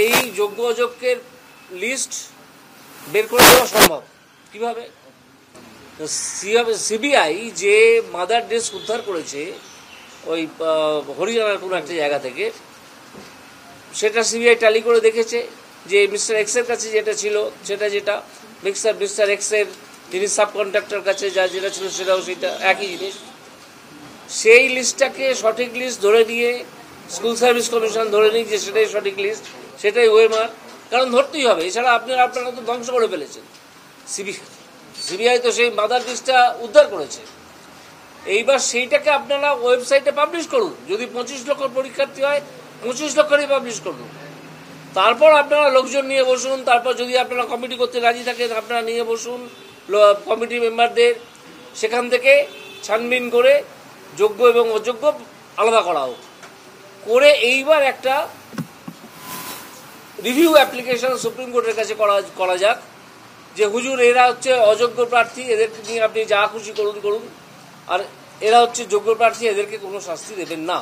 এই যোগ্য অযোগ্যের লিস্ট বের করে দেওয়া সম্ভব কিভাবে? সিবিআই যে মাদার ডেস্ক উদ্ধার করেছে ওই হরিয়ানার কোনো একটা জায়গা থেকে, সেটা সিবিআই ট্যালি করে দেখেছে যে মিস্টার এক্সের কাছে যেটা ছিল সেটা যেটা মিস্টার এক্সের যিনি সাব কন্ট্রাক্টর কাছে যেটা ছিল সেটাও সেটা একই জিনিস। সেই লিস্টটাকে সঠিক লিস্ট ধরে নিয়ে স্কুল সার্ভিস কমিশন ধরে নিই যে সেটাই সঠিক লিস্ট, সেটাই ওয়েমার, কারণ ধরতেই হবে, এছাড়া আপনারা তো ধ্বংস করে ফেলেছেন। সিবিআই তো সেই মাদার লিস্টটা উদ্ধার করেছে। এইবার সেইটাকে আপনারা ওয়েবসাইটে পাবলিশ করুন। যদি 25 লক্ষ পরীক্ষার্থী হয় 25 লক্ষেরই পাবলিশ করুন। তারপর আপনারা লোকজন নিয়ে বসুন, তারপর যদি আপনারা কমিটি করতে রাজি থাকেন আপনারা নিয়ে বসুন কমিটি মেম্বারদের, সেখান থেকে ছানবিন করে যোগ্য এবং অযোগ্য আলাদা করা হোক, করে এইবার একটা রিভিউ অ্যাপ্লিকেশন সুপ্রিম কোর্টের কাছে করা যাক যে হুজুর এরা হচ্ছে অযোগ্য প্রার্থী, এদেরকে নিয়ে আপনি যা খুশি করুন, আর এরা হচ্ছে যোগ্য প্রার্থী, এদেরকে কোনো শাস্তি দেবেন না।